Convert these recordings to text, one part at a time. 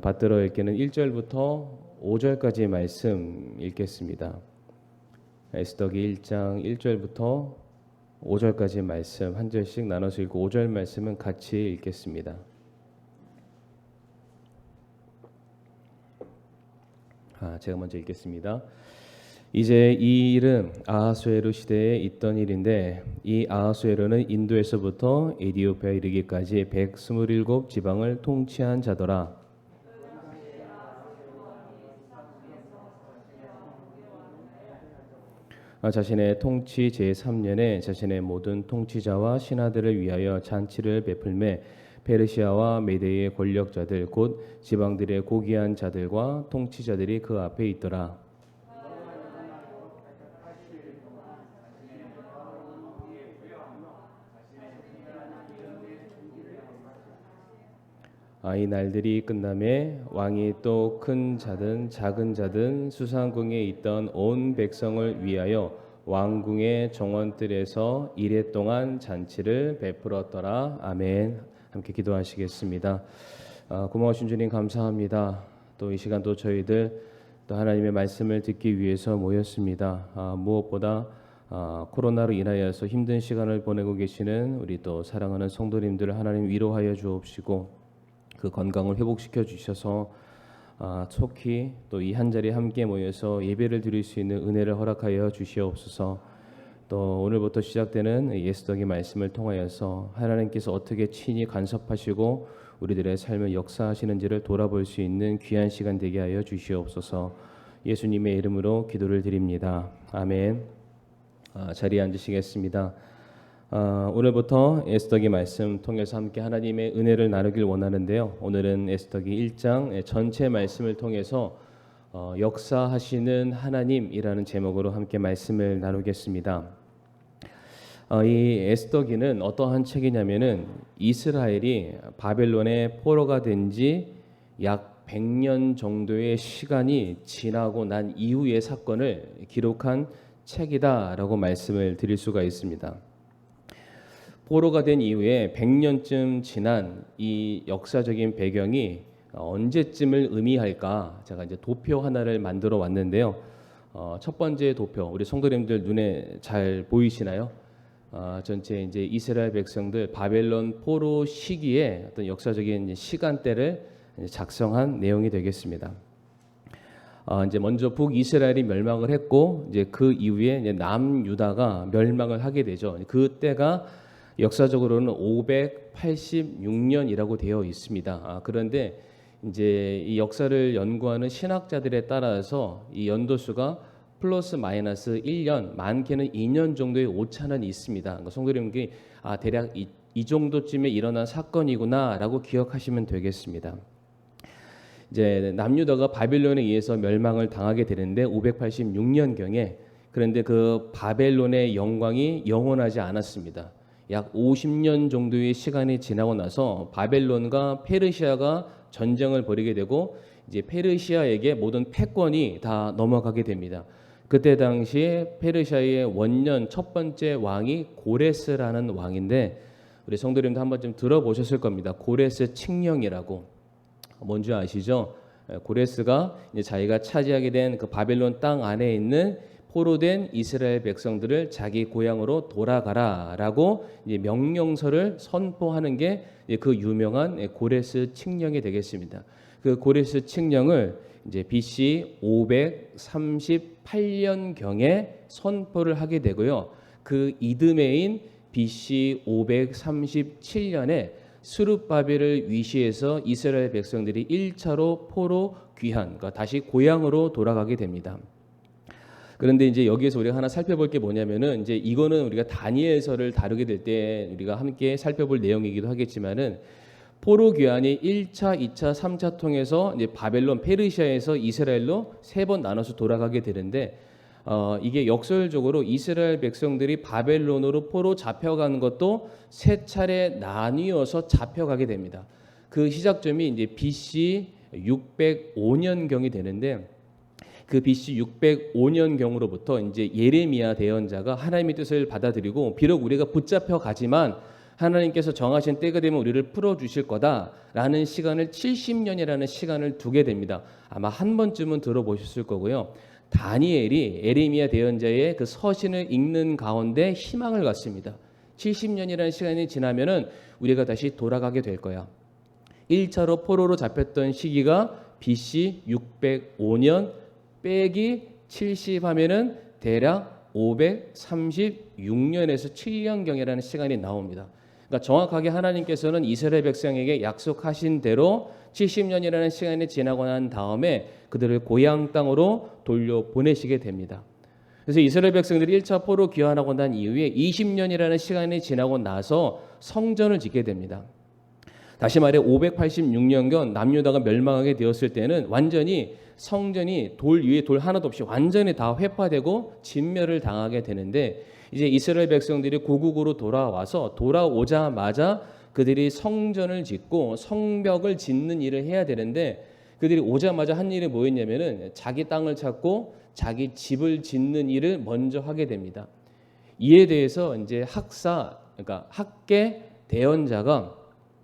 받들어 읽기는 1절부터 5절까지의 말씀 읽겠습니다. 에스더기 1장 1절부터 5절까지의 말씀 한 절씩 나눠서 읽고 5절 말씀은 같이 읽겠습니다. 제가 먼저 읽겠습니다. 이제 이 일은 아하수에로 시대에 있던 일인데 이 아하수에로는 인도에서부터 에디오피아에 이르기까지 127 지방을 통치한 자더라. 자신의 통치 제3년에 자신의 모든 통치자와 신하들을 위하여 잔치를 베풀매 페르시아와 메대의 권력자들 곧 지방들의 고귀한 자들과 통치자들이 그 앞에 있더라. 이 날들이 끝남에 왕이 또 큰 자든 작은 자든 수상궁에 있던 온 백성을 위하여 왕궁의 정원들에서 이레 동안 잔치를 베풀었더라. 아멘. 함께 기도하시겠습니다. 고마우신 주님 감사합니다. 또 이 시간 또 저희들 또 하나님의 말씀을 듣기 위해서 모였습니다. 무엇보다 코로나로 인하여서 힘든 시간을 보내고 계시는 우리 또 사랑하는 성도님들 하나님 위로하여 주옵시고 그 건강을 회복시켜 주셔서 속히 또 이 한 자리에 함께 모여서 예배를 드릴 수 있는 은혜를 허락하여 주시옵소서. 또 오늘부터 시작되는 에스더기 말씀을 통하여서 하나님께서 어떻게 친히 간섭하시고 우리들의 삶을 역사하시는지를 돌아볼 수 있는 귀한 시간 되게 하여 주시옵소서. 예수님의 이름으로 기도를 드립니다. 아멘. 자리에 앉으시겠습니다. 오늘부터 에스더기 말씀 통해서 함께 하나님의 은혜를 나누길 원하는데요. 오늘은 에스더기 1장 전체 말씀을 통해서 역사하시는 하나님이라는 제목으로 함께 말씀을 나누겠습니다. 이 에스더기는 어떠한 책이냐면은 이스라엘이 바벨론의 포로가 된 지 약 100년 정도의 시간이 지나고 난 이후의 사건을 기록한 책이다라고 말씀을 드릴 수가 있습니다. 포로가 된 이후에 100년쯤 지난 이 역사적인 배경이 언제쯤을 의미할까? 제가 이제 도표 하나를 만들어 왔는데요. 첫 번째 도표, 우리 성도님들 눈에 잘 보이시나요? 전체 이제 이스라엘 백성들 바벨론 포로 시기에 어떤 역사적인 시간대를 작성한 내용이 되겠습니다. 이제 먼저 북이스라엘이 멸망을 했고 이제 그 이후에 이제 남유다가 멸망을 하게 되죠. 그때가 역사적으로는 586년이라고 되어 있습니다. 그런데 이제 이 역사를 연구하는 신학자들에 따라서 이 연도수가 플러스 마이너스 1년, 많게는 2년 정도의 오차는 있습니다. 그러니까 성도님께 대략 이 정도쯤에 일어난 사건이구나라고 기억하시면 되겠습니다. 이제 남유다가 바벨론에 의해서 멸망을 당하게 되는데 586년경에 그런데 그 바벨론의 영광이 영원하지 않았습니다. 약 50년 정도의 시간이 지나고 나서 바벨론과 페르시아가 전쟁을 벌이게 되고 이제 페르시아에게 모든 패권이 다 넘어가게 됩니다. 그때 당시에 페르시아의 원년 첫 번째 왕이 고레스라는 왕인데 우리 성도님도 한 번쯤 들어보셨을 겁니다. 고레스 칙령이라고. 뭔지 아시죠? 고레스가 이제 자기가 차지하게 된 그 바벨론 땅 안에 있는 포로된 이스라엘 백성들을 자기 고향으로 돌아가라라고 이제 명령서를 선포하는 게 그 유명한 고레스 칙령이 되겠습니다. 그 고레스 칙령을 이제 BC 538년경에 선포를 하게 되고요. 그 이듬해인 BC 537년에 스룹바벨을 위시해서 이스라엘 백성들이 1차로 포로 귀환, 그러니까 다시 고향으로 돌아가게 됩니다. 그런데 이제 여기에서 우리가 하나 살펴볼 게 뭐냐면은 이제 이거는 우리가 다니엘서를 다루게 될 때 우리가 함께 살펴볼 내용이기도 하겠지만은 포로 귀환이 1차, 2차, 3차 통해서 이제 바벨론, 페르시아에서 이스라엘로 3번 나눠서 돌아가게 되는데 이게 역설적으로 이스라엘 백성들이 바벨론으로 포로 잡혀가는 것도 3차례 나뉘어서 잡혀가게 됩니다. 그 시작점이 이제 BC 605년경이 되는데 그 BC 605년경으로부터 이제 예레미야 대언자가 하나님의 뜻을 받아들이고 비록 우리가 붙잡혀 가지만 하나님께서 정하신 때가 되면 우리를 풀어주실 거다라는 시간을 70년이라는 시간을 두게 됩니다. 아마 한 번쯤은 들어보셨을 거고요. 다니엘이 에레미야 대언자의 그 서신을 읽는 가운데 희망을 갖습니다. 70년이라는 시간이 지나면은 우리가 다시 돌아가게 될 거야. 1차로 포로로 잡혔던 시기가 BC 605년 빼기 70 하면은 대략 536년에서 7년경이라는 시간이 나옵니다. 그러니까 정확하게 하나님께서는 이스라엘 백성에게 약속하신 대로 70년이라는 시간이 지나고 난 다음에 그들을 고향 땅으로 돌려보내시게 됩니다. 그래서 이스라엘 백성들이 1차 포로 귀환하고 난 이후에 20년이라는 시간이 지나고 나서 성전을 짓게 됩니다. 다시 말해 586년경 남유다가 멸망하게 되었을 때는 완전히 성전이 돌 위에 돌 하나도 없이 완전히 다 회파되고 진멸을 당하게 되는데 이제 이스라엘 백성들이 고국으로 돌아오자마자 그들이 성전을 짓고 성벽을 짓는 일을 해야 되는데 그들이 오자마자 한 일이 뭐였냐면은 자기 땅을 찾고 자기 집을 짓는 일을 먼저 하게 됩니다. 이에 대해서 이제 그러니까 학계 대언자가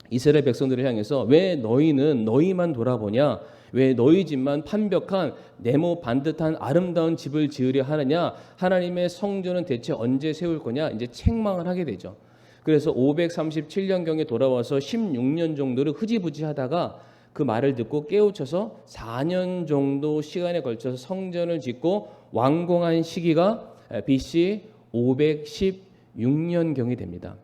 이스라엘 백성들을 향해서 왜 너희는 너희만 돌아보냐? 왜 너희 집만 판벽한 네모 반듯한 아름다운 집을 지으려 하느냐? 하나님의 성전은 대체 언제 세울 거냐? 이제 책망을 하게 되죠. 그래서 537년경에 돌아와서 16년 정도를 흐지부지 하다가 그 말을 듣고 깨우쳐서 4년 정도 시간에 걸쳐서 성전을 짓고 완공한 시기가 BC 516년경이 됩니다.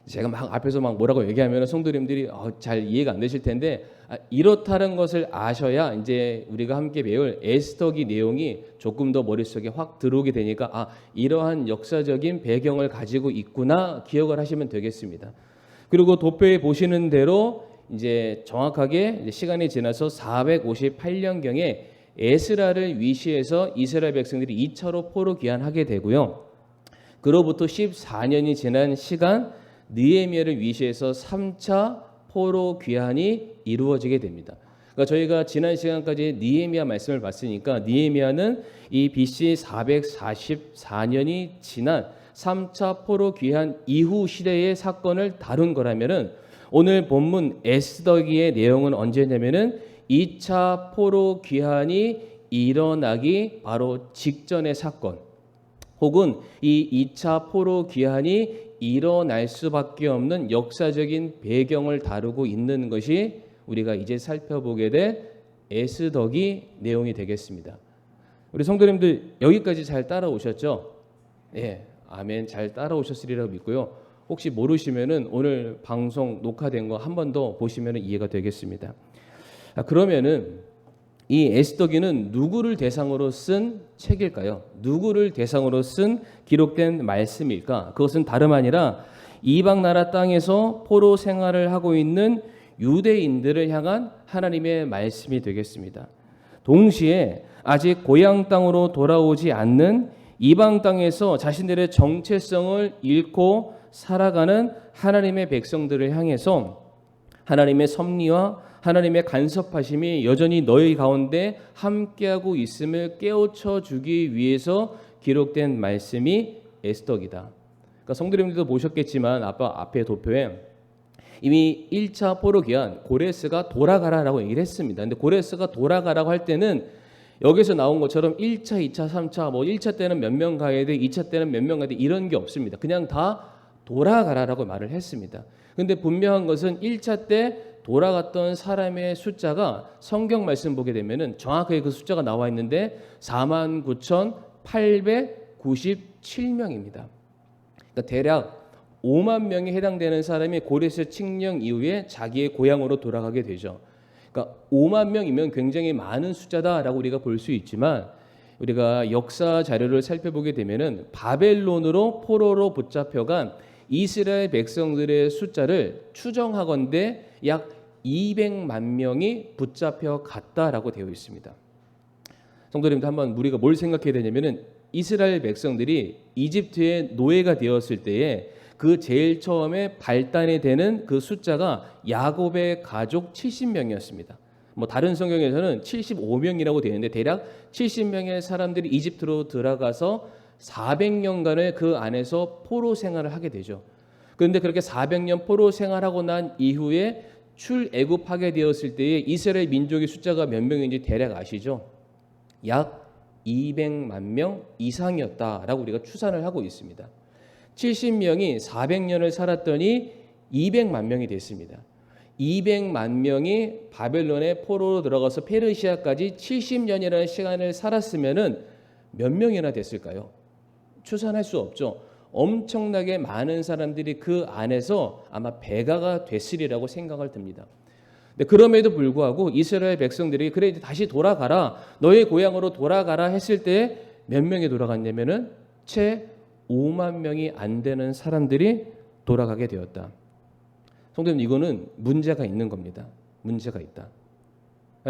제가 막 앞에서 막 뭐라고 얘기하면 성도님들이 잘 이해가 안 되실 텐데 이렇다는 것을 아셔야 이제 우리가 함께 배울 에스더기 내용이 조금 더 머릿속에 확 들어오게 되니까 이러한 역사적인 배경을 가지고 있구나 기억을 하시면 되겠습니다. 그리고 도표에 보시는 대로 이제 정확하게 시간이 지나서 458년경에 에스라를 위시해서 이스라엘 백성들이 2차로 포로 귀환하게 되고요. 그로부터 14년이 지난 시간 느헤미야를 위시해서 3차 포로 귀환이 이루어지게 됩니다. 그러니까 저희가 지난 시간까지 느헤미야 말씀을 봤으니까 느헤미야는 이 BC 444년이 지난 3차 포로 귀환 이후 시대의 사건을 다룬 거라면은 오늘 본문 에스더기의 내용은 언제냐면은 2차 포로 귀환이 일어나기 바로 직전의 사건 혹은 이 2차 포로 귀환이 일어날 수밖에 없는 역사적인 배경을 다루고 있는 것이 우리가 이제 살펴보게 될 에스더기 내용이 되겠습니다. 우리 성도님들 여기까지 잘 따라오셨죠? 예, 아멘. 잘 따라오셨으리라고 믿고요. 혹시 모르시면은 오늘 방송 녹화된 거 한 번 더 보시면 이해가 되겠습니다. 그러면은 이 에스더기는 누구를 대상으로 쓴 책일까요? 누구를 대상으로 쓴 기록된 말씀일까? 그것은 다름 아니라 이방 나라 땅에서 포로 생활을 하고 있는 유대인들을 향한 하나님의 말씀이 되겠습니다. 동시에 아직 고향 땅으로 돌아오지 않는 이방 땅에서 자신들의 정체성을 잃고 살아가는 하나님의 백성들을 향해서 하나님의 섭리와 하나님의 간섭하심이 여전히 너희 가운데 함께하고 있음을 깨우쳐 주기 위해서 기록된 말씀이 에스더기다. 그러니까 성도님들도 보셨겠지만 앞에 도표에 이미 1차 포로 귀환 고레스가 돌아가라라고 얘기를 했습니다. 근데 고레스가 돌아가라고 할 때는 여기서 나온 것처럼 1차, 2차, 3차 1차 때는 몇 명 가야 돼, 2차 때는 몇 명 가야 돼 이런 게 없습니다. 그냥 다 돌아가라라고 말을 했습니다. 근데 분명한 것은 1차 때 돌아갔던 사람의 숫자가 성경 말씀 보게 되면은 정확하게 그 숫자가 나와 있는데 49,897명입니다. 그러니까 대략 5만 명에 해당되는 사람이 고레스 칙령 이후에 자기의 고향으로 돌아가게 되죠. 그러니까 5만 명이면 굉장히 많은 숫자다라고 우리가 볼 수 있지만 우리가 역사 자료를 살펴보게 되면은 바벨론으로 포로로 붙잡혀간 이스라엘 백성들의 숫자를 추정하건대 약 200만 명이 붙잡혀 갔다라고 되어 있습니다. 성도님들 한번 우리가 뭘 생각해야 되냐면은 이스라엘 백성들이 이집트의 노예가 되었을 때에 그 제일 처음에 발단이 되는 그 숫자가 야곱의 가족 70명이었습니다. 다른 성경에서는 75명이라고 되어 있는데 대략 70명의 사람들이 이집트로 들어가서 400년간을 그 안에서 포로 생활을 하게 되죠. 그런데 그렇게 400년 포로 생활하고 난 이후에 출애굽하게 되었을 때에 이스라엘 민족의 숫자가 몇 명인지 대략 아시죠? 약 200만 명 이상이었다라고 우리가 추산을 하고 있습니다. 70명이 400년을 살았더니 200만 명이 됐습니다. 200만 명이 바벨론의 포로로 들어가서 페르시아까지 70년이라는 시간을 살았으면은 몇 명이나 됐을까요? 추산할 수 없죠. 엄청나게 많은 사람들이 그 안에서 아마 배가가 됐으리라고 생각을 듭니다. 근데 그럼에도 불구하고 이스라엘 백성들이 그래 이제 다시 돌아가라, 너의 고향으로 돌아가라 했을 때 몇 명이 돌아갔냐면은 채 5만 명이 안 되는 사람들이 돌아가게 되었다. 성도님, 이거는 문제가 있는 겁니다. 문제가 있다.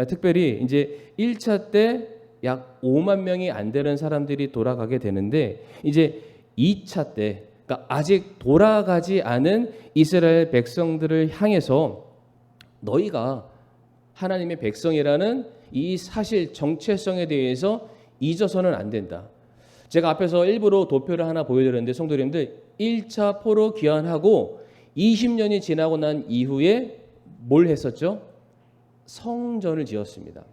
특별히 이제 1차 때 약 5만 명이 안 되는 사람들이 돌아가게 되는데 이제 2차 때, 그러니까 아직 돌아가지 않은 이스라엘 백성들을 향해서 너희가 하나님의 백성이라는 이 사실 정체성에 대해서 잊어서는 안 된다. 제가 앞에서 일부러 도표를 하나 보여드렸는데 성도님들, 1차 포로 귀환하고 20년이 지나고 난 이후에 뭘 했었죠? 성전을 지었습니다.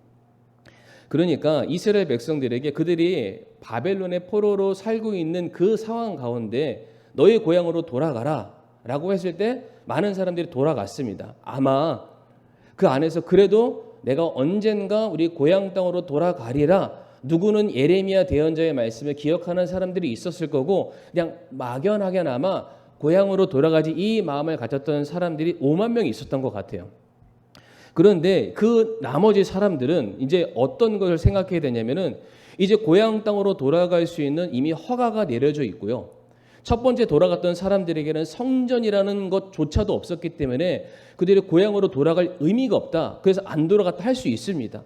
그러니까 이스라엘 백성들에게 그들이 바벨론의 포로로 살고 있는 그 상황 가운데 너희 고향으로 돌아가라 라고 했을 때 많은 사람들이 돌아갔습니다. 아마 그 안에서 그래도 내가 언젠가 우리 고향 땅으로 돌아가리라, 누구는 예레미야 대언자의 말씀을 기억하는 사람들이 있었을 거고 그냥 막연하게나마 고향으로 돌아가지 이 마음을 가졌던 사람들이 5만 명이 있었던 것 같아요. 그런데 그 나머지 사람들은 이제 어떤 것을 생각해야 되냐면은 이제 고향 땅으로 돌아갈 수 있는 이미 허가가 내려져 있고요. 첫 번째 돌아갔던 사람들에게는 성전이라는 것조차도 없었기 때문에 그들이 고향으로 돌아갈 의미가 없다. 그래서 안 돌아갔다 할 수 있습니다.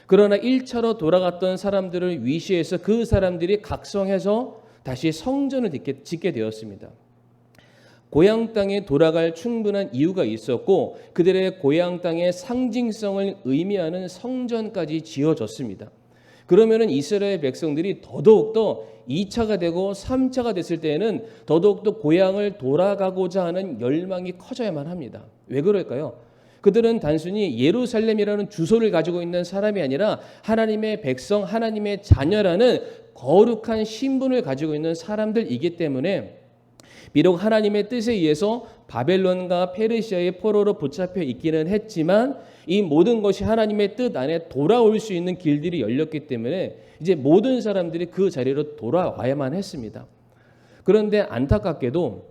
그러나 1차로 돌아갔던 사람들을 위시해서 그 사람들이 각성해서 다시 성전을 짓게 되었습니다. 고향 땅에 돌아갈 충분한 이유가 있었고 그들의 고향 땅의 상징성을 의미하는 성전까지 지어졌습니다. 그러면은 이스라엘 백성들이 더더욱더 2차가 되고 3차가 됐을 때에는 더더욱더 고향을 돌아가고자 하는 열망이 커져야만 합니다. 왜 그럴까요? 그들은 단순히 예루살렘이라는 주소를 가지고 있는 사람이 아니라 하나님의 백성, 하나님의 자녀라는 거룩한 신분을 가지고 있는 사람들이기 때문에 비록 하나님의 뜻에 의해서 바벨론과 페르시아의 포로로 붙잡혀 있기는 했지만 이 모든 것이 하나님의 뜻 안에 돌아올 수 있는 길들이 열렸기 때문에 이제 모든 사람들이 그 자리로 돌아와야만 했습니다. 그런데 안타깝게도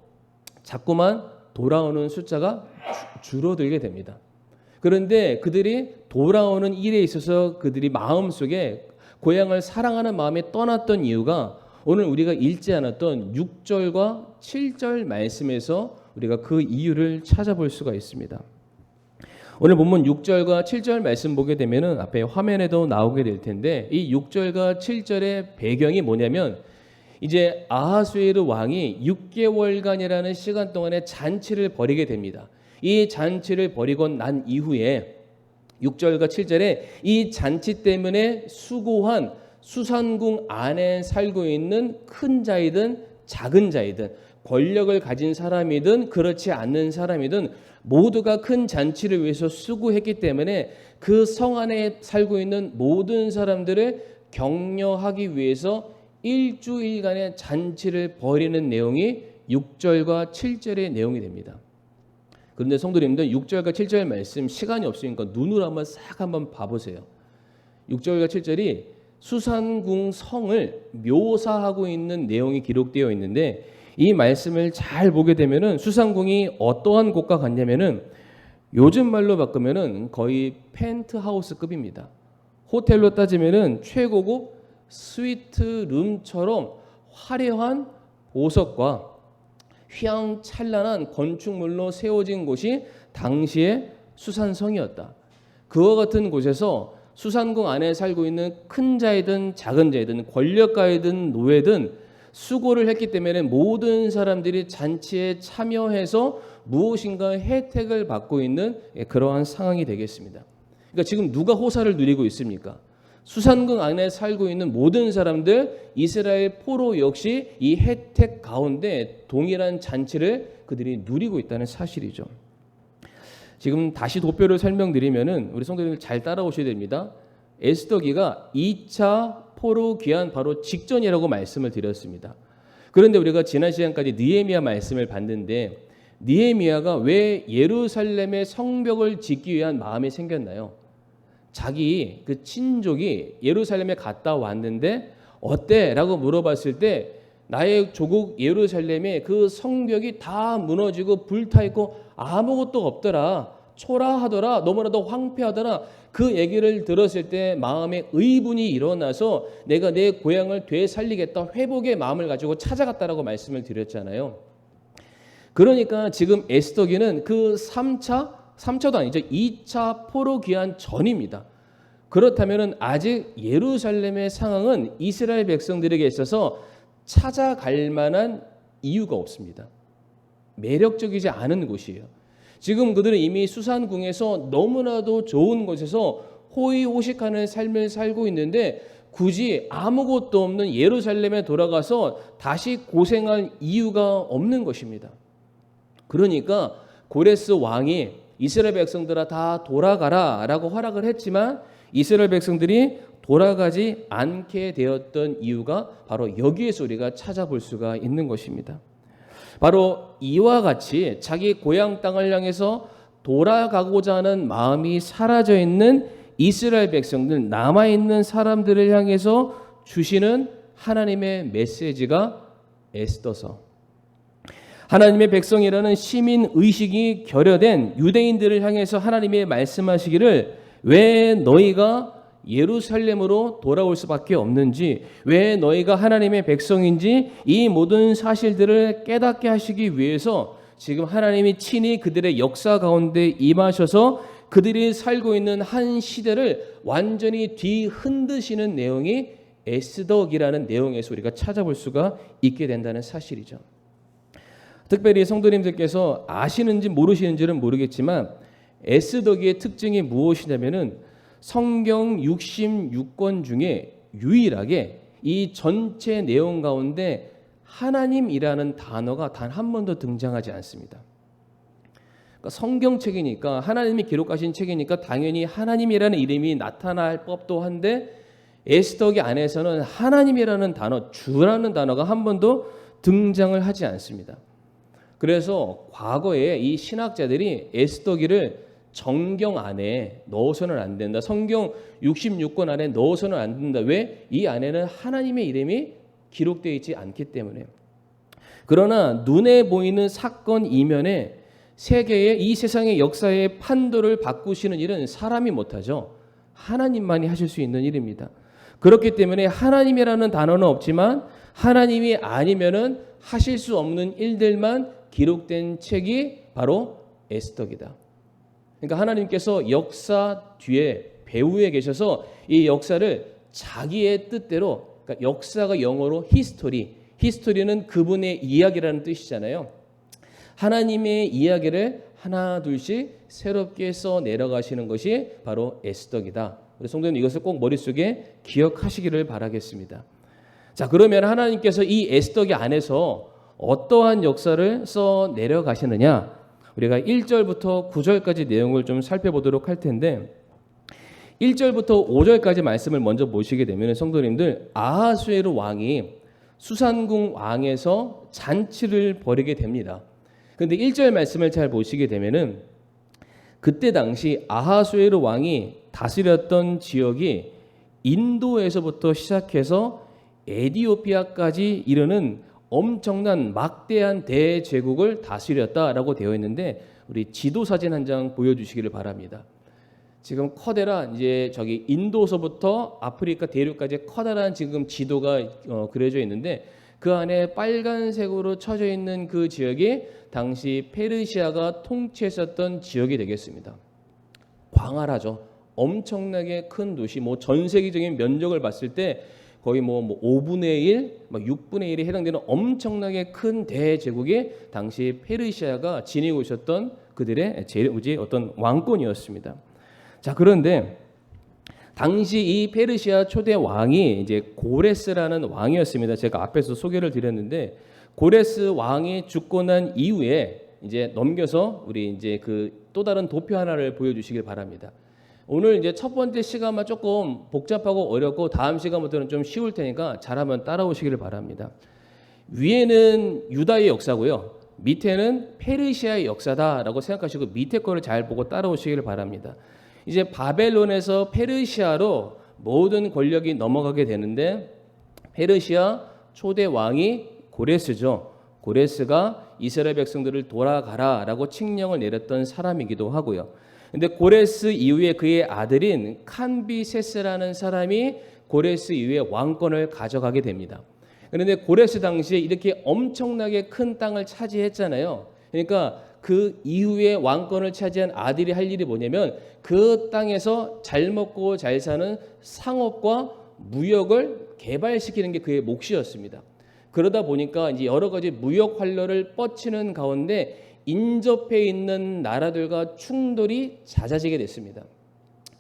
자꾸만 돌아오는 숫자가 줄어들게 됩니다. 그런데 그들이 돌아오는 일에 있어서 그들이 마음속에 고향을 사랑하는 마음에 떠났던 이유가 오늘 우리가 읽지 않았던 6절과 7절 말씀에서 우리가 그 이유를 찾아볼 수가 있습니다. 오늘 본문 6절과 7절 말씀 보게 되면은 앞에 화면에도 나오게 될 텐데 이 6절과 7절의 배경이 뭐냐면 이제 아하수에르 왕이 6개월간이라는 시간 동안에 잔치를 벌이게 됩니다. 이 잔치를 벌이고 난 이후에 6절과 7절에 이 잔치 때문에 수고한 수산궁 안에 살고 있는 큰 자이든 작은 자이든 권력을 가진 사람이든 그렇지 않는 사람이든 모두가 큰 잔치를 위해서 수고했기 때문에 그 성 안에 살고 있는 모든 사람들을 격려하기 위해서 일주일간의 잔치를 벌이는 내용이 6절과 7절의 내용이 됩니다. 그런데 성도님들 6절과 7절 말씀 시간이 없으니까 눈으로 한번 봐보세요. 6절과 7절이 수산궁 성을 묘사하고 있는 내용이 기록되어 있는데 이 말씀을 잘 보게 되면은 수산궁이 어떠한 곳과 같냐면은 요즘 말로 바꾸면은 거의 펜트하우스급입니다. 호텔로 따지면은 최고급 스위트룸처럼 화려한 보석과 휘황찬란한 건축물로 세워진 곳이 당시의 수산성이었다. 그와 같은 곳에서 수산궁 안에 살고 있는 큰 자이든 작은 자이든 권력가이든 노예든 수고를 했기 때문에 모든 사람들이 잔치에 참여해서 무엇인가 혜택을 받고 있는 그러한 상황이 되겠습니다. 그러니까 지금 누가 호사를 누리고 있습니까? 수산궁 안에 살고 있는 모든 사람들, 이스라엘 포로 역시 이 혜택 가운데 동일한 잔치를 그들이 누리고 있다는 사실이죠. 지금 다시 도표를 설명드리면은 우리 성도님들 잘 따라오셔야 됩니다. 에스더기가 2차 포로 귀환 바로 직전이라고 말씀을 드렸습니다. 그런데 우리가 지난 시간까지 느헤미야 말씀을 봤는데 느헤미야가 왜 예루살렘의 성벽을 짓기 위한 마음이 생겼나요? 자기 그 친족이 예루살렘에 갔다 왔는데 어때? 라고 물어봤을 때 나의 조국 예루살렘에 그 성벽이 다 무너지고 불타있고 아무것도 없더라. 초라하더라. 너무나도 황폐하더라. 그 얘기를 들었을 때 마음에 의분이 일어나서 내가 내 고향을 되살리겠다. 회복의 마음을 가지고 찾아갔다라고 말씀을 드렸잖아요. 그러니까 지금 에스더기는 그 3차도 아니죠. 2차 포로 귀환 전입니다. 그렇다면 아직 예루살렘의 상황은 이스라엘 백성들에게 있어서 찾아갈 만한 이유가 없습니다. 매력적이지 않은 곳이에요. 지금 그들은 이미 수산궁에서 너무나도 좋은 곳에서 호의호식하는 삶을 살고 있는데 굳이 아무것도 없는 예루살렘에 돌아가서 다시 고생할 이유가 없는 것입니다. 그러니까 고레스 왕이 이스라엘 백성들아 다 돌아가라 라고 허락을 했지만 이스라엘 백성들이 돌아가지 않게 되었던 이유가 바로 여기에서 우리가 찾아볼 수가 있는 것입니다. 바로 이와 같이 자기 고향 땅을 향해서 돌아가고자 하는 마음이 사라져 있는 이스라엘 백성들, 남아있는 사람들을 향해서 주시는 하나님의 메시지가 에스더서. 하나님의 백성이라는 시민 의식이 결여된 유대인들을 향해서 하나님이 말씀하시기를 왜 너희가 예루살렘으로 돌아올 수밖에 없는지, 왜 너희가 하나님의 백성인지 이 모든 사실들을 깨닫게 하시기 위해서 지금 하나님이 친히 그들의 역사 가운데 임하셔서 그들이 살고 있는 한 시대를 완전히 뒤흔드시는 내용이 에스더기라는 내용에서 우리가 찾아볼 수가 있게 된다는 사실이죠. 특별히 성도님들께서 아시는지 모르시는지는 모르겠지만 에스더기의 특징이 무엇이냐면은 성경 66권 중에 유일하게 이 전체 내용 가운데 하나님이라는 단어가 단 한 번도 등장하지 않습니다. 그러니까 성경책이니까 하나님이 기록하신 책이니까 당연히 하나님이라는 이름이 나타날 법도 한데 에스더기 안에서는 하나님이라는 단어, 주라는 단어가 한 번도 등장을 하지 않습니다. 그래서 과거에 이 신학자들이 에스더기를 정경 안에 넣어서는 안 된다. 성경 66권 안에 넣어서는 안 된다. 왜? 이 안에는 하나님의 이름이 기록되어 있지 않기 때문에. 그러나 눈에 보이는 사건 이면에 세계의 이 세상의 역사의 판도를 바꾸시는 일은 사람이 못하죠. 하나님만이 하실 수 있는 일입니다. 그렇기 때문에 하나님이라는 단어는 없지만 하나님이 아니면은 하실 수 없는 일들만 기록된 책이 바로 에스더기다. 그러니까 하나님께서 역사 뒤에 배후에 계셔서 이 역사를 자기의 뜻대로, 그러니까 역사가 영어로 히스토리는 그분의 이야기라는 뜻이잖아요. 하나님의 이야기를 하나 둘씩 새롭게 써 내려가시는 것이 바로 에스더기다. 우리 성도님 이것을 꼭 머릿속에 기억하시기를 바라겠습니다. 자, 그러면 하나님께서 이 에스더기 안에서 어떠한 역사를 써 내려가시느냐? 우리가 1절부터 9절까지 내용을 좀 살펴보도록 할 텐데 1절부터 5절까지 말씀을 먼저 보시게 되면 성도님들 아하수에로 왕이 수산궁 왕에서 잔치를 벌이게 됩니다. 그런데 1절 말씀을 잘 보시게 되면은 그때 당시 아하수에로 왕이 다스렸던 지역이 인도에서부터 시작해서 에티오피아까지 이르는 엄청난 막대한 대제국을 다스렸다라고 되어 있는데 우리 지도 사진 한 장 보여주시기를 바랍니다. 지금 커다란 이제 저기 인도서부터 아프리카 대륙까지 커다란 지금 지도가 그려져 있는데 그 안에 빨간색으로 쳐져 있는 그 지역이 당시 페르시아가 통치했었던 지역이 되겠습니다. 광활하죠. 엄청나게 큰 도시, 뭐 전 세계적인 면적을 봤을 때 거의 뭐 5분의 1, 6분의 1에 해당되는 엄청나게 큰 대제국이 당시 페르시아가 지니고 있었던 그들의 어떤 왕권이었습니다. 자, 그런데 당시 이 페르시아 초대 왕이 이제 고레스라는 왕이었습니다. 제가 앞에서 소개를 드렸는데 고레스 왕이 죽고 난 이후에 이제 넘겨서 우리 이제 그 또 다른 도표 하나를 보여주시길 바랍니다. 오늘 이제 첫 번째 시간만 조금 복잡하고 어렵고 다음 시간부터는 좀 쉬울 테니까 잘하면 따라오시기를 바랍니다. 위에는 유다의 역사고요. 밑에는 페르시아의 역사다라고 생각하시고 밑에 거를 잘 보고 따라오시기를 바랍니다. 이제 바벨론에서 페르시아로 모든 권력이 넘어가게 되는데 페르시아 초대 왕이 고레스죠. 고레스가 이스라엘 백성들을 돌아가라라고 칙령을 내렸던 사람이기도 하고요. 근데 고레스 이후에 그의 아들인 캄비세스라는 사람이 고레스 이후에 왕권을 가져가게 됩니다. 그런데 고레스 당시에 이렇게 엄청나게 큰 땅을 차지했잖아요. 그러니까 그 이후에 왕권을 차지한 아들이 할 일이 뭐냐면 그 땅에서 잘 먹고 잘 사는 상업과 무역을 개발시키는 게 그의 몫이었습니다. 그러다 보니까 이제 여러 가지 무역 활로를 뻗치는 가운데 인접해 있는 나라들과 충돌이 잦아지게 됐습니다.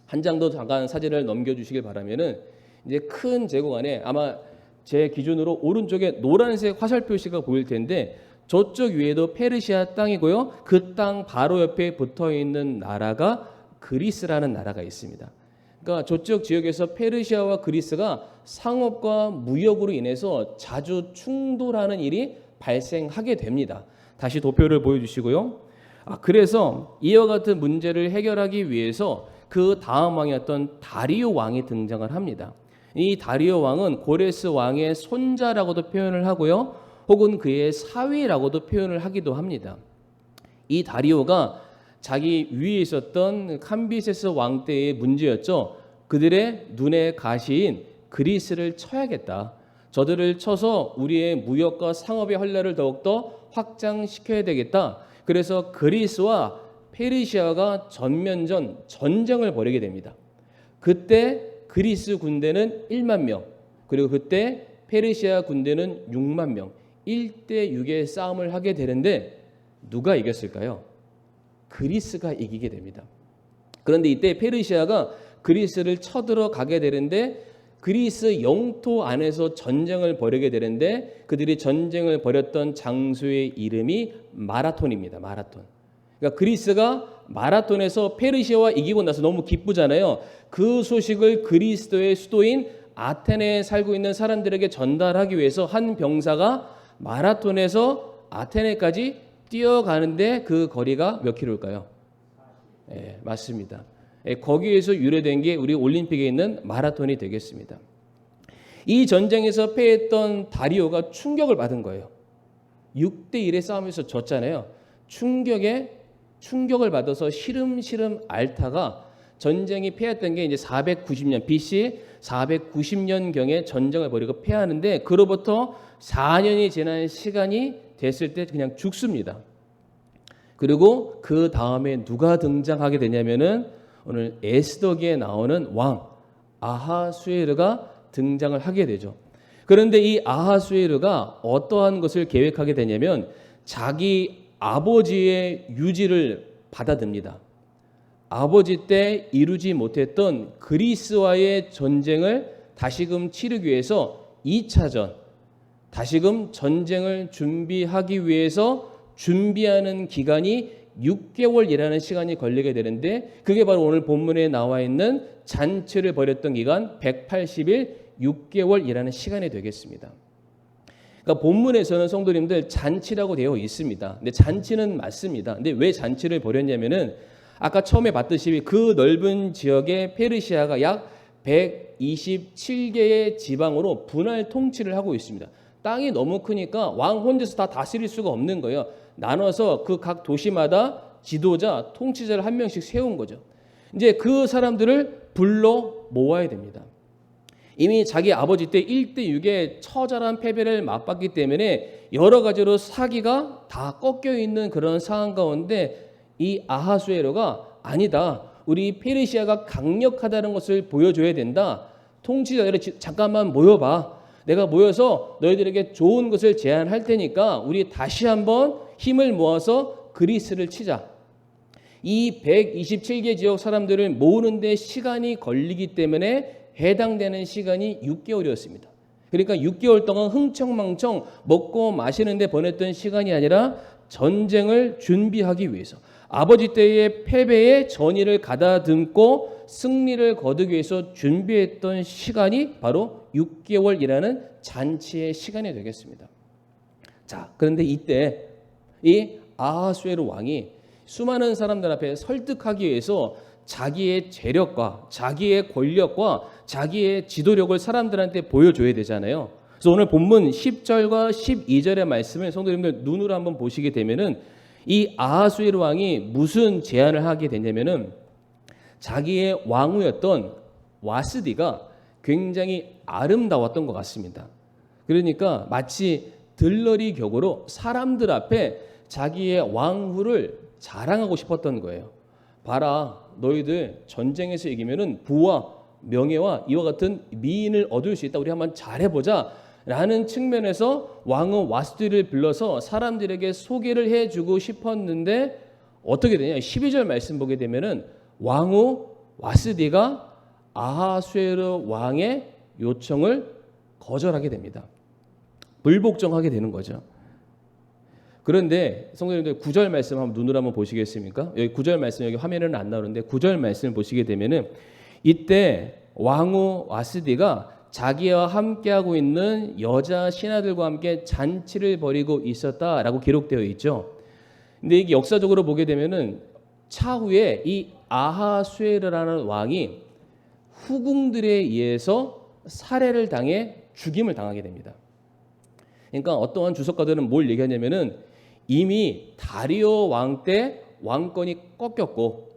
한 장 더 잠깐 사진을 넘겨주시길 바라면은 이제 큰 제국 안에 아마 제 기준으로 오른쪽에 노란색 화살 표시가 보일 텐데 저쪽 위에도 페르시아 땅이고요. 그 땅 바로 옆에 붙어 있는 나라가 그리스라는 나라가 있습니다. 그러니까 저쪽 지역에서 페르시아와 그리스가 상업과 무역으로 인해서 자주 충돌하는 일이 발생하게 됩니다. 다시 도표를 보여주시고요. 그래서 이와 같은 문제를 해결하기 위해서 그 다음 왕이었던 다리오 왕이 등장을 합니다. 이 다리오 왕은 고레스 왕의 손자라고도 표현을 하고요. 혹은 그의 사위라고도 표현을 하기도 합니다. 이 다리오가 자기 위에 있었던 캄비세스 왕 때의 문제였죠. 그들의 눈의 가시인 그리스를 쳐야겠다. 저들을 쳐서 우리의 무역과 상업의 활로를 더욱더 확장시켜야 되겠다. 그래서 그리스와 페르시아가 전면전 전쟁을 벌이게 됩니다. 그때 그리스 군대는 1만 명, 그리고 그때 페르시아 군대는 6만 명, 1대 6의 싸움을 하게 되는데 누가 이겼을까요? 그리스가 이기게 됩니다. 그런데 이때 페르시아가 그리스를 쳐들어가게 되는데 그리스 영토 안에서 전쟁을 벌이게 되는데 그들이 전쟁을 벌였던 장소의 이름이 마라톤입니다. 마라톤. 그러니까 그리스가 마라톤에서 페르시아와 이기고 나서 너무 기쁘잖아요. 그 소식을 그리스도의 수도인 아테네에 살고 있는 사람들에게 전달하기 위해서 한 병사가 마라톤에서 아테네까지 뛰어가는데 그 거리가 몇 킬로일까요? 네, 맞습니다. 거기에서 유래된 게 우리 올림픽에 있는 마라톤이 되겠습니다. 이 전쟁에서 패했던 다리오가 충격을 받은 거예요. 6대 1의 싸움에서 졌잖아요. 충격을 받아서 시름시름 앓다가 전쟁이 패했던 게 이제 490년 BC 490년경에 전쟁을 벌이고 패하는데 그로부터 4년이 지난 시간이 됐을 때 그냥 죽습니다. 그리고 그 다음에 누가 등장하게 되냐면은 오늘 에스더기에 나오는 왕 아하수에르가 등장을 하게 되죠. 그런데 이 아하수에르가 어떠한 것을 계획하게 되냐면 자기 아버지의 유지를 받아듭니다. 아버지 때 이루지 못했던 그리스와의 전쟁을 다시금 치르기 위해서 2차전 다시금 전쟁을 준비하기 위해서 준비하는 기간이 6개월이라는 시간이 걸리게 되는데 그게 바로 오늘 본문에 나와 있는 잔치를 벌였던 기간 180일 6개월이라는 시간이 되겠습니다. 그러니까 본문에서는 성도님들 잔치라고 되어 있습니다. 근데 잔치는 맞습니다. 근데 왜 잔치를 벌였냐면은 아까 처음에 봤듯이 그 넓은 지역에 페르시아가 약 127개의 지방으로 분할 통치를 하고 있습니다. 땅이 너무 크니까 왕 혼자서 다 다스릴 수가 없는 거예요. 나눠서 그 각 도시마다 지도자, 통치자를 한 명씩 세운 거죠. 이제 그 사람들을 불러 모아야 됩니다. 이미 자기 아버지 때 1대 6의 처절한 패배를 맛봤기 때문에 여러 가지로 사기가 다 꺾여 있는 그런 상황 가운데 이 아하수에로가 아니다. 우리 페르시아가 강력하다는 것을 보여줘야 된다. 통치자들이 잠깐만 모여봐. 내가 모여서 너희들에게 좋은 것을 제안할 테니까 우리 다시 한번 힘을 모아서 그리스를 치자. 이 127개 지역 사람들을 모으는 데 시간이 걸리기 때문에 해당되는 시간이 6개월이었습니다. 그러니까 6개월 동안 흥청망청 먹고 마시는데 보냈던 시간이 아니라 전쟁을 준비하기 위해서, 아버지 때의 패배의 전의를 가다듬고 승리를 거두기 위해서 준비했던 시간이 바로 6개월이라는 잔치의 시간이 되겠습니다. 자, 그런데 이때 이 아하수에로 왕이 수많은 사람들 앞에 설득하기 위해서 자기의 재력과 자기의 권력과 자기의 지도력을 사람들한테 보여줘야 되잖아요. 그래서 오늘 본문 10절과 12절의 말씀을 성도님들 눈으로 한번 보시게 되면은 이 아하수에로 왕이 무슨 제안을 하게 되냐면은 자기의 왕후였던 와스디가 굉장히 아름다웠던 것 같습니다. 그러니까 마치 들러리 격으로 사람들 앞에 자기의 왕후를 자랑하고 싶었던 거예요. 봐라, 너희들 전쟁에서 이기면은 부와 명예와 이와 같은 미인을 얻을 수 있다. 우리 한번 잘해보자 라는 측면에서 왕후 와스디를 불러서 사람들에게 소개를 해주고 싶었는데 어떻게 되냐, 12절 말씀 보게 되면은 왕후 와스디가 아하수에로 왕의 요청을 거절하게 됩니다. 불복종하게 되는 거죠. 그런데 성도님들 9절 말씀 한번 눈으로 한번 보시겠습니까? 여기 9절 말씀, 여기 화면에는 안 나오는데 9절 말씀을 보시게 되면은 이때 왕후 와스디가 자기와 함께하고 있는 여자 신하들과 함께 잔치를 벌이고 있었다라고 기록되어 있죠. 근데 이게 역사적으로 보게 되면은 차후에 이 아하수에르라는 왕이 후궁들에 의해서 살해를 당해 죽임을 당하게 됩니다. 그러니까 어떠한 주석가들은 뭘 얘기하냐면은 이미 다리오 왕 때 왕권이 꺾였고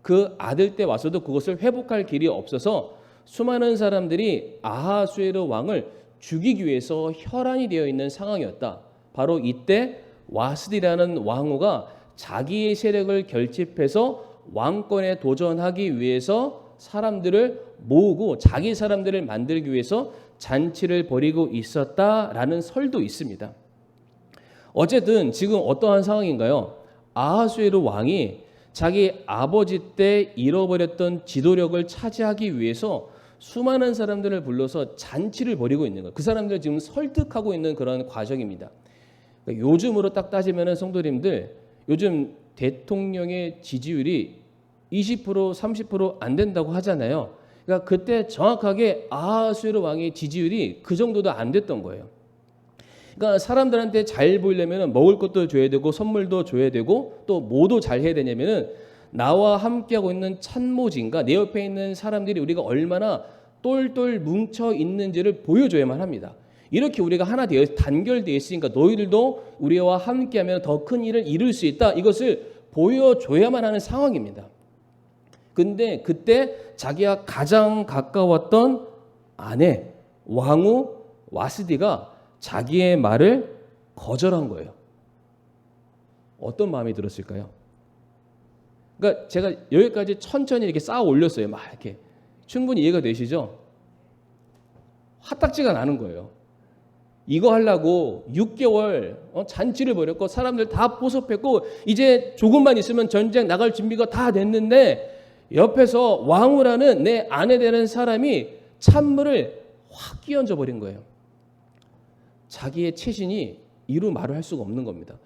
그 아들 때 와서도 그것을 회복할 길이 없어서 수많은 사람들이 아하수에르 왕을 죽이기 위해서 혈안이 되어 있는 상황이었다. 바로 이때 와스디라는 왕후가 자기의 세력을 결집해서 왕권에 도전하기 위해서 사람들을 모으고 자기 사람들을 만들기 위해서 잔치를 벌이고 있었다라는 설도 있습니다. 어쨌든 지금 어떠한 상황인가요? 아하수에르 왕이 자기 아버지 때 잃어버렸던 지도력을 차지하기 위해서 수많은 사람들을 불러서 잔치를 벌이고 있는 거예요. 그 사람들을 지금 설득하고 있는 그런 과정입니다. 그러니까 요즘으로 딱 따지면 성도님들, 요즘 대통령의 지지율이 20% 30% 안 된다고 하잖아요. 그러니까 그때 정확하게 아하수에르 왕의 지지율이 그 정도도 안 됐던 거예요. 그러니까 사람들한테 잘 보이려면 먹을 것도 줘야 되고 선물도 줘야 되고 또 뭐도 잘 해야 되냐면은 나와 함께하고 있는 참모진과 내 옆에 있는 사람들이 우리가 얼마나 똘똘 뭉쳐 있는지를 보여줘야만 합니다. 이렇게 우리가 하나 되어 단결되어 있으니까 너희들도 우리와 함께하면 더 큰 일을 이룰 수 있다. 이것을 보여줘야만 하는 상황입니다. 근데 그때 자기가 가장 가까웠던 아내 왕후 와스디가 자기의 말을 거절한 거예요. 어떤 마음이 들었을까요? 그러니까 제가 여기까지 천천히 이렇게 쌓아 올렸어요. 막 이렇게. 충분히 이해가 되시죠? 화딱지가 나는 거예요. 이거 하려고 6개월 잔치를 벌였고 사람들 다 포섭했고 이제 조금만 있으면 전쟁 나갈 준비가 다 됐는데 옆에서 왕후라는 내 아내 되는 사람이 찬물을 확 끼얹어 버린 거예요. 자기의 체신이 이루 말을 할 수가 없는 겁니다.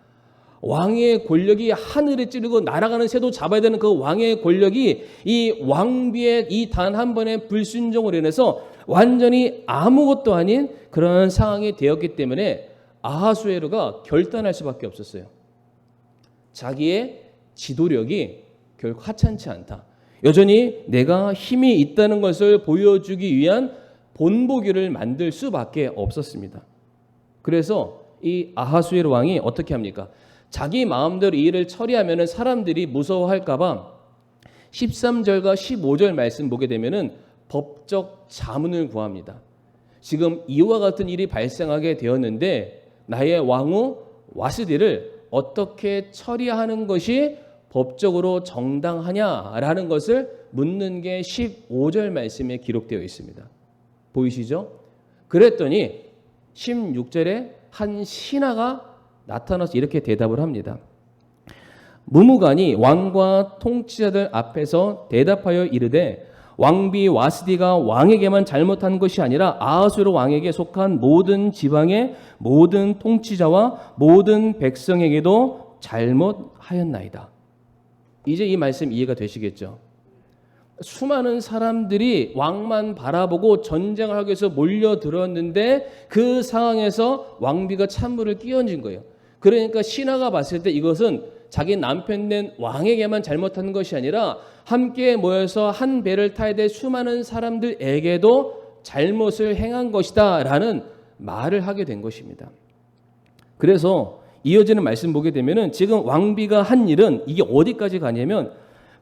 왕의 권력이 하늘에 찌르고 날아가는 새도 잡아야 되는 그 왕의 권력이 이 왕비의 이 단 한 번의 불순종으로 인해서 완전히 아무것도 아닌 그런 상황이 되었기 때문에 아하수에르가 결단할 수밖에 없었어요. 자기의 지도력이 결코 하찮지 않다. 여전히 내가 힘이 있다는 것을 보여주기 위한 본보기를 만들 수밖에 없었습니다. 그래서 이 아하수에르 왕이 어떻게 합니까? 자기 마음대로 이 일을 처리하면 사람들이 무서워할까 봐 13절과 15절 말씀 보게 되면은 법적 자문을 구합니다. 지금 이와 같은 일이 발생하게 되었는데 나의 왕후 와스디를 어떻게 처리하는 것이 법적으로 정당하냐라는 것을 묻는 게 15절 말씀에 기록되어 있습니다. 보이시죠? 그랬더니 16절에 한 신하가 나타나서 이렇게 대답을 합니다. 무무간이 왕과 통치자들 앞에서 대답하여 이르되 왕비 와스디가 왕에게만 잘못한 것이 아니라 아하수에로 왕에게 속한 모든 지방의 모든 통치자와 모든 백성에게도 잘못하였나이다. 이제 이 말씀 이해가 되시겠죠? 수많은 사람들이 왕만 바라보고 전쟁을 하기 위해서 몰려들었는데 그 상황에서 왕비가 찬물을 끼얹은 거예요. 그러니까 신하가 봤을 때 이것은 자기 남편 된 왕에게만 잘못한 것이 아니라 함께 모여서 한 배를 타야 될 수많은 사람들에게도 잘못을 행한 것이다 라는 말을 하게 된 것입니다. 그래서 이어지는 말씀 보게 되면은 지금 왕비가 한 일은 이게 어디까지 가냐면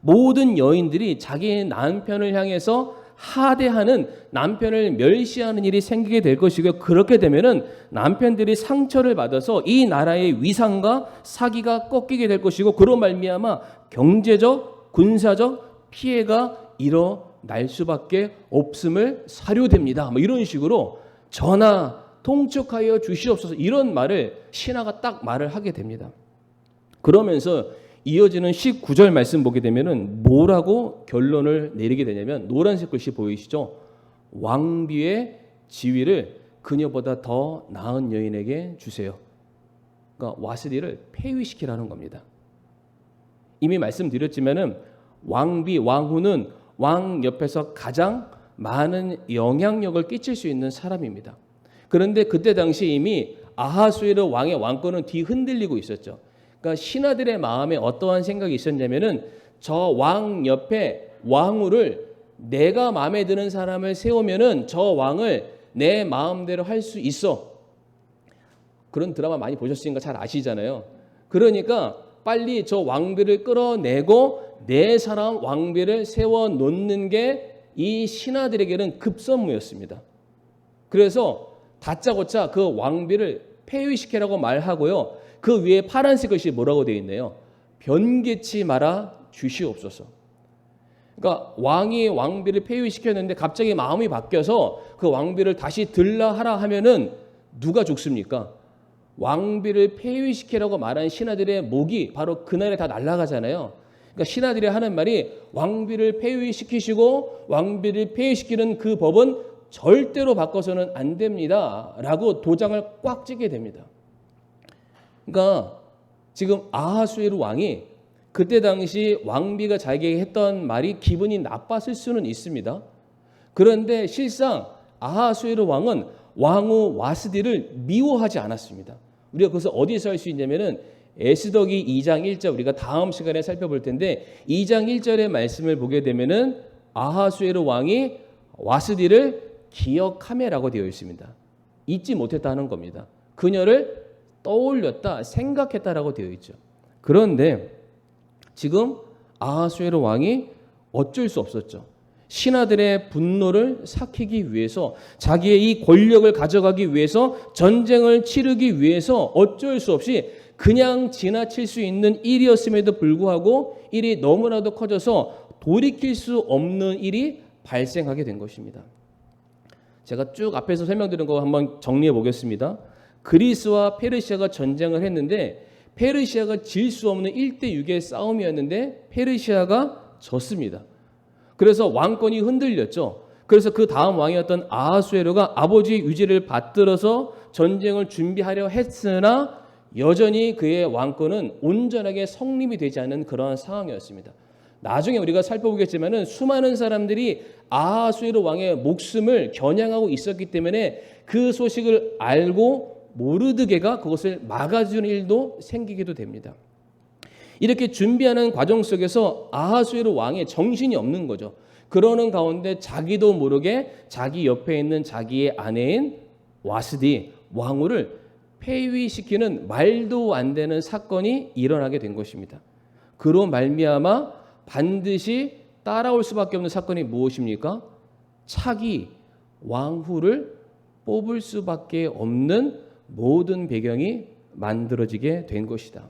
모든 여인들이 자기 남편을 향해서 하대하는, 남편을 멸시하는 일이 생기게 될 것이고요. 그렇게 되면은 남편들이 상처를 받아서 이 나라의 위상과 사기가 꺾이게 될 것이고, 그로 말미암아 경제적, 군사적 피해가 일어날 수밖에 없음을 사료됩니다. 뭐 이런 식으로 전하 통촉하여 주시옵소서, 이런 말을 신하가 딱 말을 하게 됩니다. 그러면서 이어지는 19절 말씀 보게 되면은 뭐라고 결론을 내리게 되냐면, 노란색 글씨 보이시죠? 왕비의 지위를 그녀보다 더 나은 여인에게 주세요. 그러니까 와스디를 폐위시키라는 겁니다. 이미 말씀드렸지만은 왕비, 왕후는 왕 옆에서 가장 많은 영향력을 끼칠 수 있는 사람입니다. 그런데 그때 당시 이미 아하수에로 왕의 왕권은 뒤흔들리고 있었죠. 그러니까 신하들의 마음에 어떠한 생각이 있었냐면은 저 왕 옆에 왕후를, 내가 마음에 드는 사람을 세우면은 저 왕을 내 마음대로 할 수 있어. 그런 드라마 많이 보셨으니까 잘 아시잖아요. 그러니까 빨리 저 왕비를 끌어내고 내 사람 왕비를 세워 놓는 게 이 신하들에게는 급선무였습니다. 그래서 다짜고짜 그 왕비를 폐위시키라고 말하고요. 그 위에 파란색 글씨 뭐라고 되어 있네요. 변개치 말아 주시옵소서. 그러니까 왕이 왕비를 폐위시켰는데 갑자기 마음이 바뀌어서 그 왕비를 다시 들라 하라 하면은 누가 죽습니까? 왕비를 폐위시키라고 말한 신하들의 목이 바로 그날에 다 날아가잖아요. 그러니까 신하들이 하는 말이, 왕비를 폐위시키시고 왕비를 폐위시키는 그 법은 절대로 바꿔서는 안 됩니다 라고 도장을 꽉 찍게 됩니다. 그러니까 지금 아하수에로 왕이 그때 당시 왕비가 자기에게 했던 말이 기분이 나빴을 수는 있습니다. 그런데 실상 아하수에로 왕은 왕후 와스디를 미워하지 않았습니다. 우리가 그것을 어디서 알 수 있냐면은 에스더기 2장 1절, 우리가 다음 시간에 살펴볼 텐데 2장 1절의 말씀을 보게 되면은 아하수에로 왕이 와스디를 기억하매라고 되어 있습니다. 잊지 못했다는 겁니다. 그녀를 떠올렸다, 생각했다라고 되어 있죠. 그런데 지금 아하수에로 왕이 어쩔 수 없었죠. 신하들의 분노를 삭히기 위해서, 자기의 이 권력을 가져가기 위해서, 전쟁을 치르기 위해서 어쩔 수 없이 그냥 지나칠 수 있는 일이었음에도 불구하고 일이 너무나도 커져서 돌이킬 수 없는 일이 발생하게 된 것입니다. 제가 쭉 앞에서 설명드린 거 한번 정리해 보겠습니다. 그리스와 페르시아가 전쟁을 했는데 페르시아가 질 수 없는 1대6의 싸움이었는데 페르시아가 졌습니다. 그래서 왕권이 흔들렸죠. 그래서 그 다음 왕이었던 아하수에로가 아버지의 유지를 받들어서 전쟁을 준비하려 했으나 여전히 그의 왕권은 온전하게 성립이 되지 않는 그러한 상황이었습니다. 나중에 우리가 살펴보겠지만은 수많은 사람들이 아하수에로 왕의 목숨을 겨냥하고 있었기 때문에 그 소식을 알고 모르드게가 그것을 막아주는 일도 생기기도 됩니다. 이렇게 준비하는 과정 속에서 아하수에로 왕의 정신이 없는 거죠. 그러는 가운데 자기도 모르게 자기 옆에 있는 자기의 아내인 와스디 왕후를 폐위시키는 말도 안 되는 사건이 일어나게 된 것입니다. 그로 말미암아 반드시 따라올 수밖에 없는 사건이 무엇입니까? 차기 왕후를 뽑을 수밖에 없는 모든 배경이 만들어지게 된 것이다.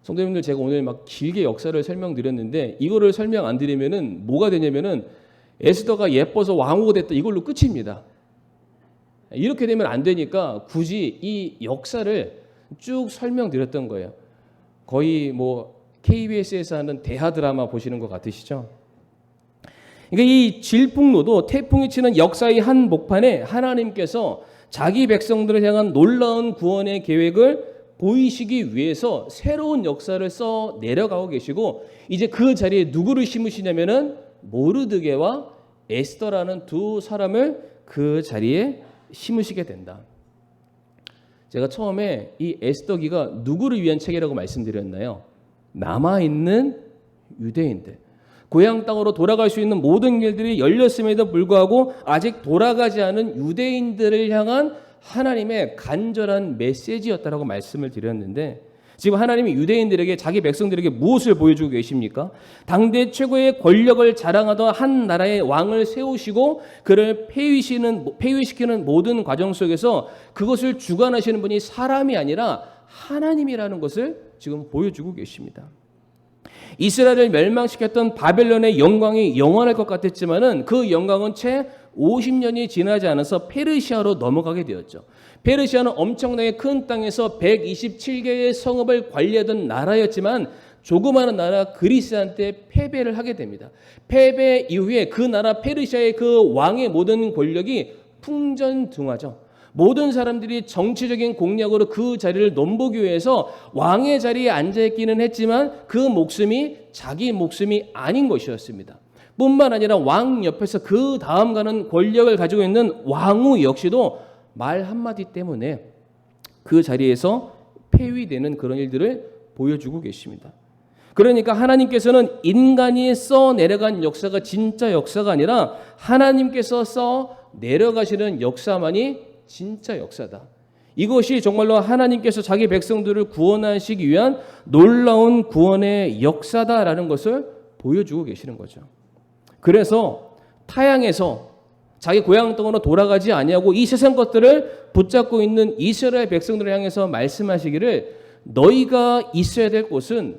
성도님들, 제가 오늘 막 길게 역사를 설명드렸는데 이거를 설명 안 드리면은 뭐가 되냐면은 에스더가 예뻐서 왕후가 됐다, 이걸로 끝입니다. 이렇게 되면 안 되니까 굳이 이 역사를 쭉 설명드렸던 거예요. 거의 뭐 KBS에서 하는 대하 드라마 보시는 것 같으시죠? 그러니까 이 질풍노도 태풍이 치는 역사의 한 목판에 하나님께서 자기 백성들을 향한 놀라운 구원의 계획을 보이시기 위해서 새로운 역사를 써 내려가고 계시고, 이제 그 자리에 누구를 심으시냐면은 모르드게와 에스더라는 두 사람을 그 자리에 심으시게 된다. 제가 처음에 이 에스더기가 누구를 위한 책이라고 말씀드렸나요? 남아있는 유대인들, 고향 땅으로 돌아갈 수 있는 모든 길들이 열렸음에도 불구하고 아직 돌아가지 않은 유대인들을 향한 하나님의 간절한 메시지였다라고 말씀을 드렸는데, 지금 하나님이 유대인들에게, 자기 백성들에게 무엇을 보여주고 계십니까? 당대 최고의 권력을 자랑하던 한 나라의 왕을 세우시고 그를 폐위시키는 모든 과정 속에서 그것을 주관하시는 분이 사람이 아니라 하나님이라는 것을 지금 보여주고 계십니다. 이스라엘을 멸망시켰던 바벨론의 영광이 영원할 것 같았지만은 그 영광은 채 50년이 지나지 않아서 페르시아로 넘어가게 되었죠. 페르시아는 엄청나게 큰 땅에서 127개의 성읍을 관리하던 나라였지만 조그마한 나라 그리스한테 패배를 하게 됩니다. 패배 이후에 그 나라 페르시아의 그 왕의 모든 권력이 풍전등화죠. 모든 사람들이 정치적인 공략으로 그 자리를 넘보기 위해서 왕의 자리에 앉아있기는 했지만 그 목숨이 자기 목숨이 아닌 것이었습니다. 뿐만 아니라 왕 옆에서 그 다음 가는 권력을 가지고 있는 왕후 역시도 말 한마디 때문에 그 자리에서 폐위되는 그런 일들을 보여주고 계십니다. 그러니까 하나님께서는 인간이 써 내려간 역사가 진짜 역사가 아니라 하나님께서 써 내려가시는 역사만이 진짜 역사다. 이것이 정말로 하나님께서 자기 백성들을 구원하시기 위한 놀라운 구원의 역사다라는 것을 보여주고 계시는 거죠. 그래서 타향에서 자기 고향 땅으로 돌아가지 아니하고 이 세상 것들을 붙잡고 있는 이스라엘 백성들을 향해서 말씀하시기를, 너희가 있어야 될 곳은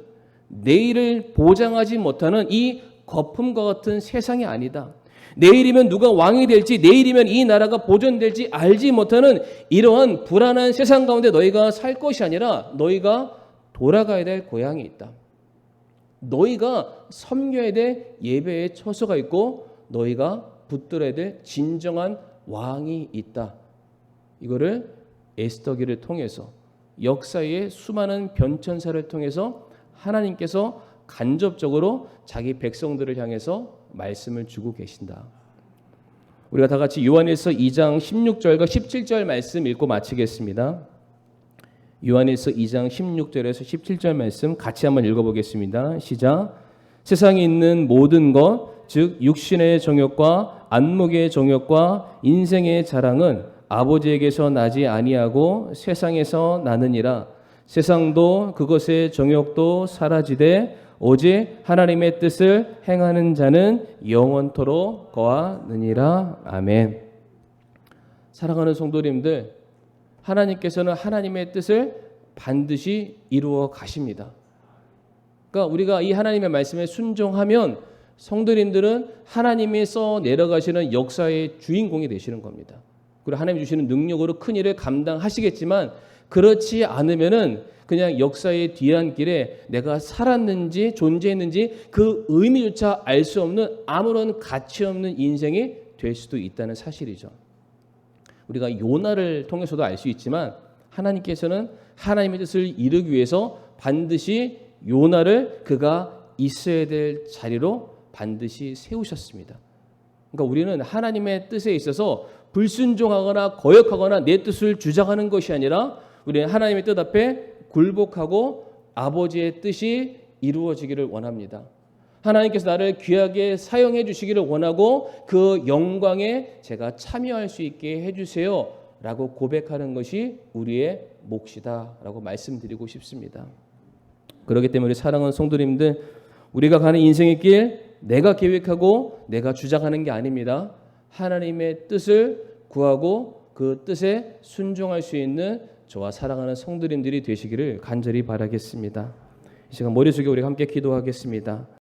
내일을 보장하지 못하는 이 거품과 같은 세상이 아니다. 내일이면 누가 왕이 될지, 내일이면 이 나라가 보존될지 알지 못하는 이러한 불안한 세상 가운데 너희가 살 것이 아니라 너희가 돌아가야 될 고향이 있다. 너희가 섬겨야 될 예배의 처소가 있고 너희가 붙들어야 될 진정한 왕이 있다. 이거를 에스더기를 통해서, 역사의 수많은 변천사를 통해서 하나님께서 간접적으로 자기 백성들을 향해서 말씀을 주고 계신다. 우리가 다 같이 요한일서 2장 16절과 17절 말씀 읽고 마치겠습니다. 요한일서 2장 16절에서 17절 말씀 같이 한번 읽어보겠습니다. 시작. 세상에 있는 모든 것, 즉 육신의 정욕과 안목의 정욕과 인생의 자랑은 아버지에게서 나지 아니하고 세상에서 나느니라. 세상도 그것의 정욕도 사라지되 오직 하나님의 뜻을 행하는 자는 영원토록 거하느니라. 아멘. 사랑하는 성도님들, 하나님께서는 하나님의 뜻을 반드시 이루어 가십니다. 그러니까 우리가 이 하나님의 말씀에 순종하면 성도님들은 하나님이 써 내려가시는 역사의 주인공이 되시는 겁니다. 그리고 하나님이 주시는 능력으로 큰 일을 감당하시겠지만, 그렇지 않으면은 그냥 역사의 뒤안길에 내가 살았는지 존재했는지 그 의미조차 알 수 없는 아무런 가치 없는 인생이 될 수도 있다는 사실이죠. 우리가 요나를 통해서도 알 수 있지만 하나님께서는 하나님의 뜻을 이루기 위해서 반드시 요나를 그가 있어야 될 자리로 반드시 세우셨습니다. 그러니까 우리는 하나님의 뜻에 있어서 불순종하거나 거역하거나 내 뜻을 주장하는 것이 아니라 우리는 하나님의 뜻 앞에 굴복하고 아버지의 뜻이 이루어지기를 원합니다. 하나님께서 나를 귀하게 사용해 주시기를 원하고 그 영광에 제가 참여할 수 있게 해주세요 라고 고백하는 것이 우리의 몫이다 라고 말씀드리고 싶습니다. 그렇기 때문에 사랑하는 성도님들, 우리가 가는 인생의 길 내가 계획하고 내가 주장하는 게 아닙니다. 하나님의 뜻을 구하고 그 뜻에 순종할 수 있는 저와 사랑하는 성도님들이 되시기를 간절히 바라겠습니다. 이 시간 머리 숙여 우리 함께 기도하겠습니다.